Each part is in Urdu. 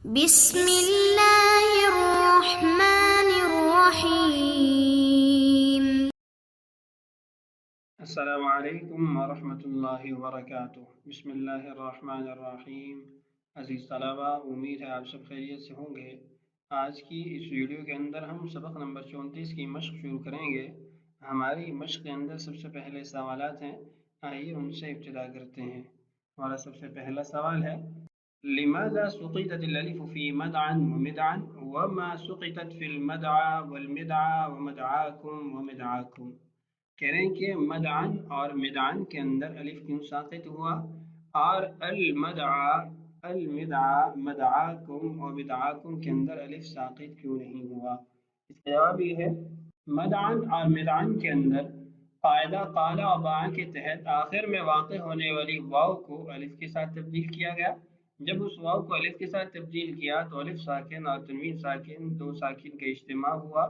بسم اللہ الرحمن الرحیم۔ السلام علیکم ورحمۃ اللہ وبرکاتہ۔ بسم اللہ الرحمن الرحیم۔ عزیز طلبہ، امید ہے آپ سب خیریت سے ہوں گے۔ آج کی اس ویڈیو کے اندر ہم سبق نمبر 34 کی مشق شروع کریں گے۔ ہماری مشق کے اندر سب سے پہلے سوالات ہیں، آئیے ان سے ابتدا کرتے ہیں۔ ہمارا سب سے پہلا سوال ہے، لماذا سقطت الالف في مدعا ومدعا وما سقطت في المدعا والمدعا ومدعاكم ومدعاكم؟ کہہ رہے ہیں کہ مدعن اور مدعن کے اندر الف کیوں ساقط ہوا، اور المدعا مدعاکم و مدعاکم کے اندر الف ساقط کیوں نہیں ہوا؟ اس کا جواب یہ ہے، مدعن اور مدعن کے اندر قاعدہ قال و باع کے تحت آخر میں واقع ہونے والی واو کو الف کے ساتھ تبدیل کیا گیا۔ جب اس واو کو الف کے ساتھ تبدیل کیا تو الف ساکن اور تنوین ساکن دو ساکن کا اجتماع ہوا،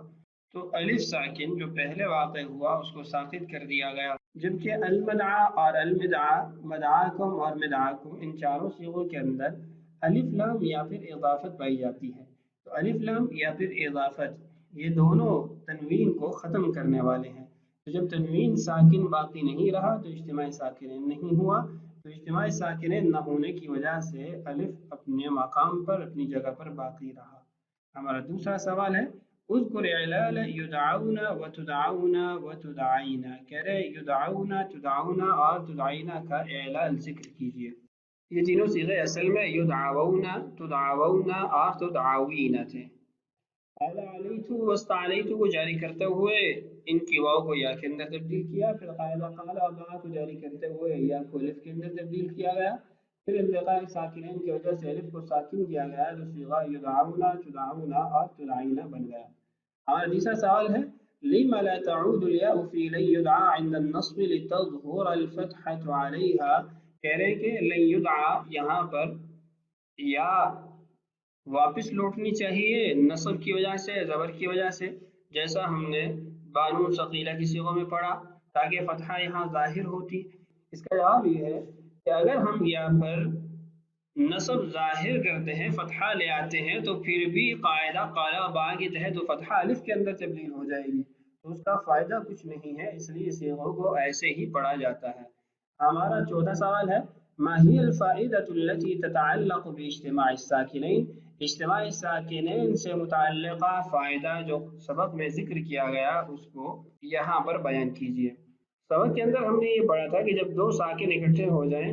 تو الف ساکن جو پہلے واقع ہوا اس کو ساقط کر دیا گیا، جبکہ المدعا اور المدعا، مدعاکم اور مدعاکم، ان چاروں صیغوں کے اندر الف لام یا پھر اضافت پائی جاتی ہے۔ تو الف لام یا پھر اضافت یہ دونوں تنوین کو ختم کرنے والے ہیں، تو جب تنوین ساکن باقی نہیں رہا تو اجتماع ساکنین نہیں ہوا، تو اجتماع ساکنین نہ ہونے کی وجہ سے الف اپنے مقام پر، اپنی جگہ پر باقی رہا۔ ہمارا دوسرا سوال ہے، اذکر علال یدعون و تدعون و تدعین، کہہ رہے یدعون، تدعون اور تدعین کا اعلال ذکر کیجئے۔ یہ تینوں صیغے اصل میں یدعون، تدعون اور تدعوین تھے۔ قال علیت واستعلیت کو جاری کرتے ہوئے ان کی واو کو یا کے اندر تبدیل کیا، پھر قاعدہ قال و باع کو جاری کرتے ہوئے یا کو الف کے اندر تبدیل کیا گیا، پھر التقاء ساکنین کی وجہ سے الف کو ساکن کیا گیا، جو صیغہ یدعون، تدعون اور تدعین بن گیا۔ ہمارا تیسرا سوال ہے، لم لا تعود الياء في لن يدعى عند النصب لتظهر الفتحة عليها، کہہ رہے ہیں کہ لن يدعى یہاں پر یا واپس لوٹنی چاہیے نصب کی وجہ سے، زبر کی وجہ سے، جیسا ہم نے بانو ثقیلہ کی صیغوں میں پڑھا، تاکہ فتحہ یہاں ظاہر ہوتی۔ اس کا جواب یہ ہے کہ اگر ہم یہاں پر نصب ظاہر کرتے ہیں، فتحہ لے آتے ہیں، تو پھر بھی قاعدہ قال و باع کے تحت وہ فتحہ الف کے اندر تبدیل ہو جائے گی، تو اس کا فائدہ کچھ نہیں ہے، اس لیے صیغوں کو ایسے ہی پڑھا جاتا ہے۔ ہمارا چوتھا سوال ہے، ما هي الفائدة التي تتعلق باجتماع الساکنین، اجتماع ساکنین سے متعلقہ فائدہ جو سبق میں ذکر کیا گیا اس کو یہاں پر بیان کیجیے۔ سبق کے اندر ہم نے یہ پڑھا تھا کہ جب دو ساکن اکٹھے ہو جائیں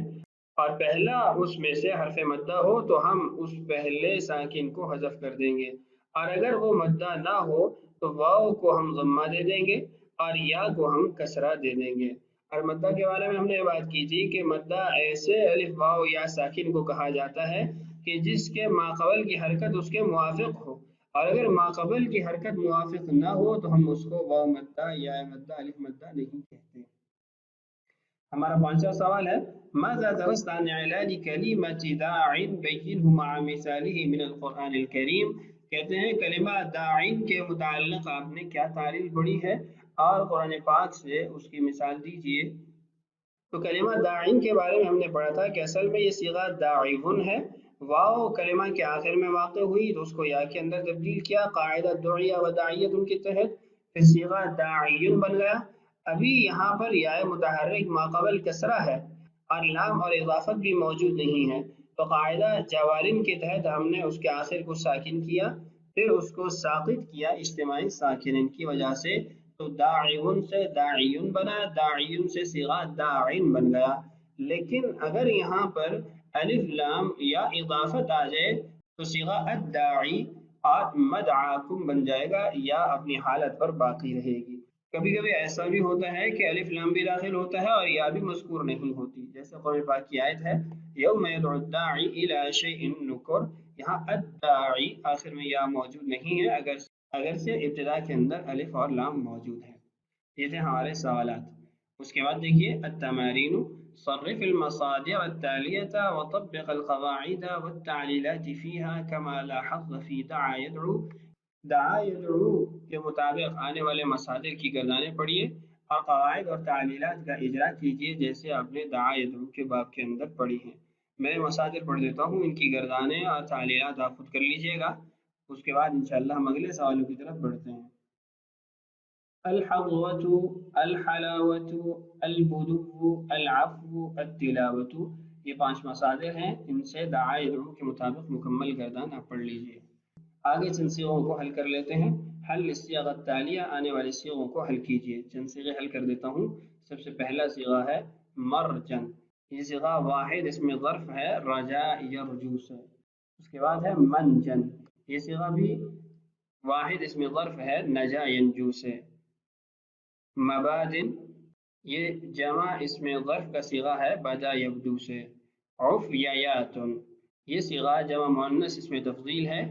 اور پہلا اس میں سے حرف مدہ ہو تو ہم اس پہلے ساکن کو حذف کر دیں گے، اور اگر وہ مدہ نہ ہو تو واو کو ہم ضمہ دے دیں گے اور یا کو ہم کسرہ دے دیں گے۔ اور مدہ کے بارے میں ہم نے بات کی تھی کہ مدہ ایسے الف واو یا ساکن کو کہا جاتا ہے کہ جس کے ماقبل کی حرکت اس کے موافق ہو، اور اگر ماقبل کی حرکت موافق نہ ہو تو ہم اس کو واو مدہ یا مدہ الف مدہ نہیں کہتے۔ ہمارا پانچواں سوال ہے، ماذا درست عن علاج کلمۃ داع بینہ مع مثالہ من القرآن الکریم، کہتے ہیں کلمہ داعین کے متعلق آپ نے کیا تعریف پڑھی ہے اور قرآن پاک سے اس کی مثال دیجیے۔ تو کلمہ داعین کے بارے میں ہم نے پڑھا تھا کہ اصل میں یہ صیغہ داعون ہے، واو کلمہ کے آخر میں واقع ہوئی تو اس کو یا کے اندر تبدیل کیا، قاعدہ دعیہ و داعیت ان کے تحت، پھر صیغہ داعین بن گیا۔ ابھی یہاں پر یا متحرک ماقبل کسرہ ہے اور لام اور اضافت بھی موجود نہیں ہے، تو قاعدہ جوارن کے تحت ہم نے اس کے آخر کو ساکن کیا، پھر اس کو ساقط کیا اجتماعی ساکنین کی وجہ سے، تو داعون سے داعین بنا، داعین سے صیغہ داعین بن گیا۔ لیکن اگر یہاں پر الف لام یا اضافت آ جائے تو صیغہ الداعی اور مدعاکم بن جائے گا، یا اپنی حالت پر باقی رہے گی۔ کبھی کبھی ایسا بھی ہوتا ہے کہ الف لام بھی داخل ہوتا ہے اور یا بھی مذکور نہیں ہوتی، جیسے قرآن پاک کی آیت ہے یوم یدعو الداعی الی شیء نکر، یہاں الداعی آخر میں یا موجود نہیں ہے، اگرچہ ابتدا کے اندر الف اور لام موجود ہے۔ یہ تھے ہمارے سوالات۔ اس کے بعد دیکھیے التمارین، صرف المصادر التالیہ وطبق القواعد والتعلیلات فیہا کما لاحظ فی دعا یدعو، دعا یدعو کے مطابق آنے والے مصادر کی گردانیں پڑھیے اور قواعد اور تعلیلات کا اجرا کیجیے جیسے آپ نے دعا یدعو کے باب کے اندر پڑھی ہیں۔ میں مصادر پڑھ دیتا ہوں، ان کی گردانیں اور تعلیلات آپ خود کر لیجئے گا، اس کے بعد انشاءاللہ ہم اگلے سوالوں کی طرف بڑھتے ہیں۔ الحظوة، الحلاوة، البدو، العفو، التلاوة، یہ 5 مصادر ہیں، ان سے دعا یدعو کے مطابق مکمل گردان آپ پڑھ لیجئے۔ آگے چند صیغوں کو حل کر لیتے ہیں۔ حل الصیغ التالیہ، آنے والے صیغوں کو حل کیجئے۔ چند صیغے حل کر دیتا ہوں۔ سب سے پہلا صیغہ ہے مرجن، یہ صیغہ واحد اس میں ظرف ہے رجا یرجو سے۔ اس کے بعد ہے منجن، یہ صیغہ بھی واحد اس میں ظرف ہے نجا ینجو سے۔ مبادن، یہ جمع اس میں ظرف کا صیغہ ہے بدا یبدو سے۔ عفییاتن، یہ صیغہ جمع مؤنث اس میں تفضیل ہے۔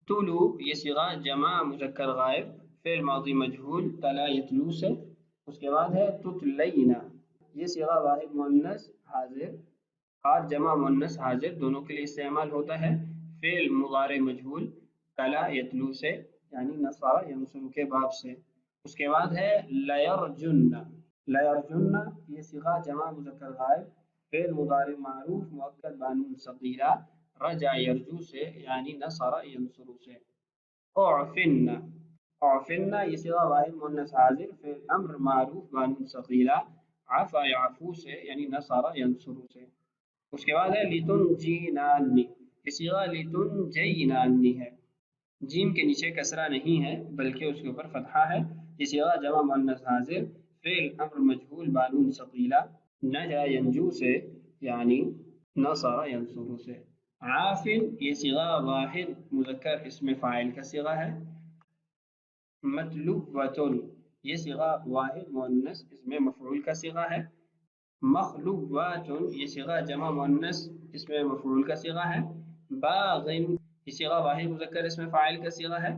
طلو، یہ صیغہ جمع مذکر غائب فعل ماضی مجہول تلا یتلو سے۔ اس کے بعد ہے تتلینا، یہ صیغہ واحد مؤنث حاضر اور جمع مؤنث حاضر دونوں کے لیے استعمال ہوتا ہے، فعل مضارع مجہول تلا یتلو سے یعنی نصر ینصر کے باب سے۔ اس کے بعد ہے لیرجن، لیرجن یہ صیغہ جمع مذکر غائب فعل مضارع معروف مؤکد بانون ثقیلہ رجا یرجو سے یعنی نصر ینصر سے۔ اعفن، اعفن یہ صیغہ واحد مؤنث حاضر فعل امر معروف بانون ثقیلہ عفا یعفو سے یعنی نصر ینصر سے۔ اس کے بعد ہے لتنجینانی، یہ صیغہ لتنجینانی ہے، جیم کے نیچے کسرہ نہیں ہے بلکہ اس کے اوپر فتحہ ہے۔ یہ صیغہ جمع مؤنث حاضر فعل امر مجہول بانون ثقیلہ نجا ینجو سے یعنی نصر ینصر سے۔ عافن، یہ صیغہ واحد مذکر اسم فاعل کا صیغہ ہے۔ مطلوبۃ، یہ صیغہ واحد مؤنث اسم مفعول کا صیغہ ہے۔ مخلوبات، یہ صیغہ جمع مؤنث اسم مفعول کا صیغہ ہے۔ باغن، یہ صیغہ واحد مذکر اسم فاعل کا صیغہ ہے۔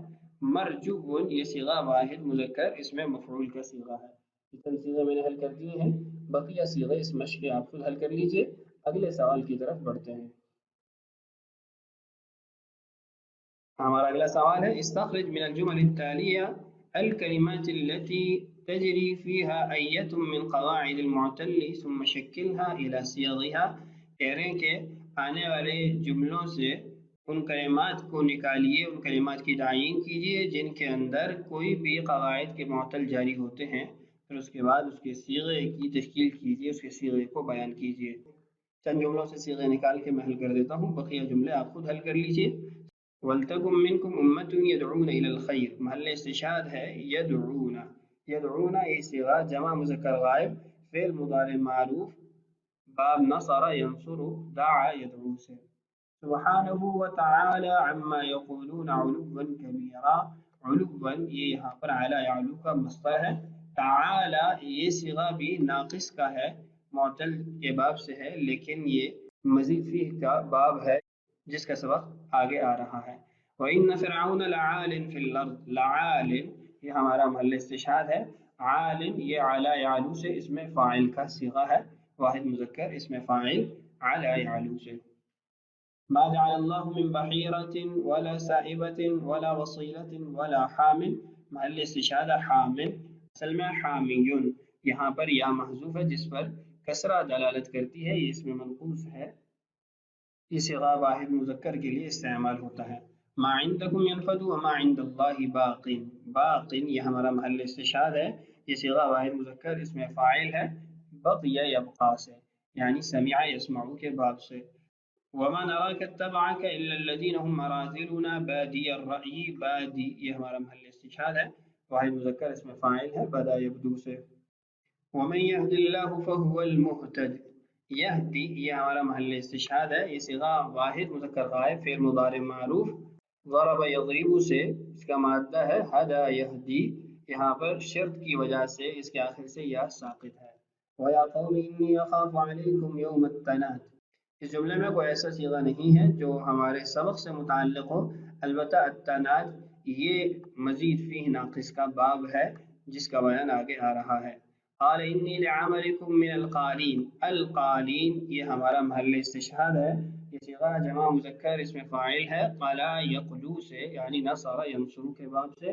مرجو، یہ صیغہ واحد مذکر اسم مفعول کا صیغہ ہے۔ یہ صیغے میں نے حل کر دیے ہیں، بقیہ صیغے اس مشق کے آپ خود حل کر لیجئے۔ اگلے سوال کی طرف بڑھتے ہیں۔ ہمارا اگلا سوال ہے استخرج من الجمل التالیہ الکلمات التي تجری فيها أية من قواعد المعتل ثم شكلها إلى صيغها، کہہ رہے ہیں کہ آنے والے جملوں سے ان کلمات کو نکالیے، ان کلمات کی تعیین کیجیے جن کے اندر کوئی بھی قواعد کے معتل جاری ہوتے ہیں، پھر اس کے بعد اس کے صیغے کی تشکیل کیجیے، اس کے صیغے کو بیان کیجیے۔ چند جملوں سے صیغے نکال کے میں حل کر دیتا ہوں، بقیہ جملے آپ خود حل کر لیجیے۔ وَلْتَكُن مِّنْكُمْ أُمَّةٌ يَدْعُونَ إِلَى الْخَيْرِ، محل استشہاد ہے یدعون، یدعون یہ صیغہ جمع مذکر غائب فعل مضارع معروف باب نصر ینصر دعا یدعو سے۔ سبحانہ وتعالی عما یقولون علوا کبیرا، علوا یہ یہاں پر علی یعلو کا مصدر ہے۔ تعالی یہ صیغہ بھی ناقص کا ہے، معتل کے باب سے ہے، لیکن یہ مزید فیہ کا باب ہے جس کا سبق آگے آ رہا ہے۔ وَإِنَّ فِرْعَوْنَ لَعَالٍ فِي الْأَرْضِ، لَعَالٍ یہ ہمارا محل استشہاد ہے، عالٍ یہ علی یعلو سے اسم فاعل کا صیغہ ہے، واحد مذکر اسم فاعل علی یعلو سے۔ ما جعل اللہ من بحیرۃ ولا سائبۃ ولا وصیلۃ ولا حام، محل استشہاد حام، اصل میں حامیون، یہاں پر یا محذوف ہے جس پر کسرہ دلالت کرتی ہے، یہ اسم منقوص ہے، یہ صیغہ واحد مذکر کے لیے استعمال ہوتا ہے۔ ما عندکم ینفد وما عند اللہ باق، باق یہ ہمارا محل استشہاد ہے، یہ صیغہ واحد مذکر اسم فاعل ہے بقی یبقا سے یعنی سمع یسمع کے باب سے۔ وما نراک اتبعک الا الذین هم اراذلنا بادی الرأی، بادی یہ ہمارا محل استشہاد ہے، واحد مذکر اسم فاعل ہے بدا یبدو سے۔ ومن یهد اللہ فهو المہتد، یہدی یہ ہمارا محل استشہاد ہے، یہ صیغہ واحد مذکر غائب فعل مضارع معروف ضرب یضرب سے، اس کا مادہ ہے ہدا یہدی، یہاں پر شرط کی وجہ سے اس کے آخر سے یا ساقط ہے۔ وَيَا قَوْمِ إِنِّي أَخَافُ عَلَيْكُمْ يَوْمَ التَّنَادِ، اس جملے میں کوئی ایسا صیغہ نہیں ہے جو ہمارے سبق سے متعلق ہو، البتہ التناد یہ مزید فیہ ناقص کا باب ہے جس کا بیان آگے آ رہا ہے۔ قال انی لعملکم من القالین، القالین یہ ہمارا محل استشہاد ہے، یہ صیغہ جمع مذکر اسم فاعل ہے قلا یقلو سے یعنی نصر ینصر کے باب سے۔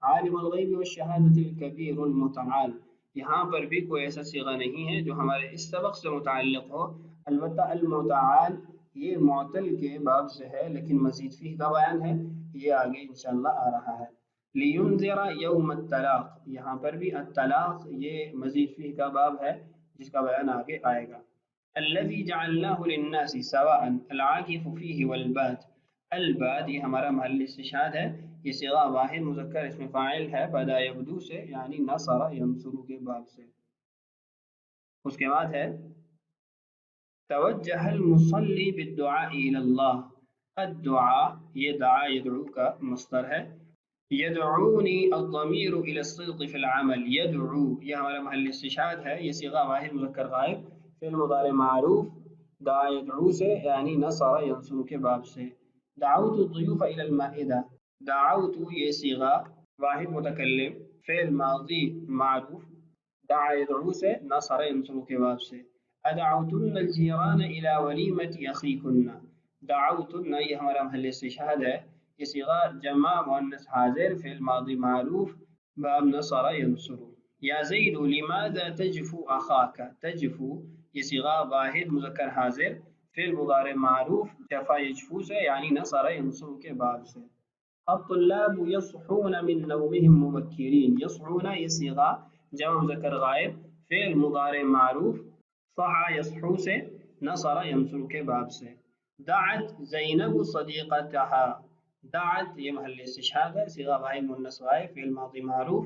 عالم الغیب والشہادۃ الکبیر المتعال، یہاں پر بھی کوئی ایسا صیغہ نہیں ہے جو ہمارے اس سبق سے متعلق ہو، البتہ المتعال یہ معطل کے باب سے ہے، لیکن مزید فیہ کا بیان ہے، یہ آگے انشاءاللہ آ رہا ہے۔ لینذر یوم الطلاق، یہاں پر بھی الطلاق یہ مزید فیہ کا باب ہے جس کا بیان آگے آئے گا۔ الذی جعلناہ للناس سواء العاکف فیہ والباد، الباد یہ ہمارا محل استشہاد ہے، یہ صیغہ واحد مذکر اسم فاعل ہے، بدا یبدو سے یعنی نصر ینصر کے باب سے۔ اس کے بعد ہے توجہ المصلی بالدعاء الی اللہ، الدعاء یہ دعا یدعو کا مصدر ہے، یدعونی الضمیر الی الصدق فی العمل، یدعو یہ ہمارا محل استشہاد ہے، یہ صیغہ واحد مذکر غائب فعل مضارع معروف دعا یدعو سے یعنی نصر ینصر کے باب سے۔ دعوت الضیوف الی المائدہ، دعوت یہ صیغہ واحد متکلم فعل ماضی معروف دعا یدعو سے نصر ینصر کے باب سے۔ ادعوتن الجیران الی ولیمۃ اخیکن، دعوتن یہ ہمارا محل استشہاد ہے، یہ صیغہ جمع مؤنث حاضر فعل ماضی معروف باب نصر ینصر۔ یا زید لماذا تجفو اخاک، تجفو یہ صیغہ واحد مذکر حاضر فعل مضارع معروف جفا یجفو سے یعنی نصر ینصر کے باب سے۔ الطلاب یصحون من نومهم مبکرین، یصحون یہ صیغہ جمع مذکر غائب فعل مضارع معروف صحا یصحو سے نصر ینصر کے باب سے۔ دعت زینب صدیقتها، دعت یہ محل استشہاد ہے، صیغہ واحد مؤنث غائب فعل ماضی معروف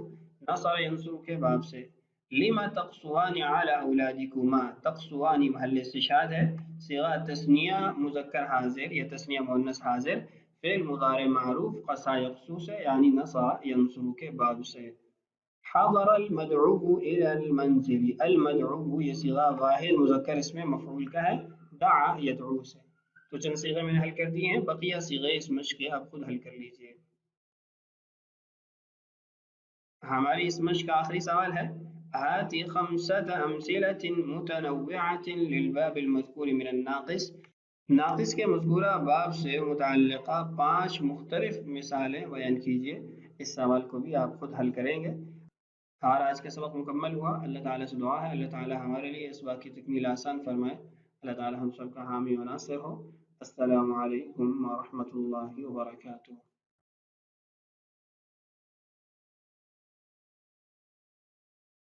نصر ینصر کے باب سے۔ لما تقصوان علی اولادکما، تقصوان محل استشہاد ہے، صیغہ تثنیہ مذکر حاضر یا تثنیہ مؤنث حاضر فعل مضارع معروف قصا یقصو سے یعنی نصر ینصر کے باب سے۔ حضر المدعو الى المنزل، المدعو یہ صیغہ واحد مذکر اس میں مفعول کا ہے دعا یدعو سے۔ تو چند صیغے میں نے حل کر دیے ہیں، بقیہ صیغے اس مشق کے آپ خود حل کر لیجئے۔ ہماری اس مشق کا آخری سوال ہے هات خمسة أمثلة متنوعة للباب المذكور من الناقص، ناقص کے مذکورہ باب سے متعلقہ 5 مختلف مثالیں بیان کیجیے۔ اس سوال کو بھی آپ خود حل کریں گے۔ آج کا سبق مکمل ہوا، اللہ تعالیٰ سے دعا ہے اللہ تعالیٰ ہمارے لیے اس بات کی تکمیل آسان فرمائے، اللہ تعالیٰ ہم سب کا حامی و ناصر ہو۔ السلام علیکم ورحمۃ اللہ وبرکاتہ۔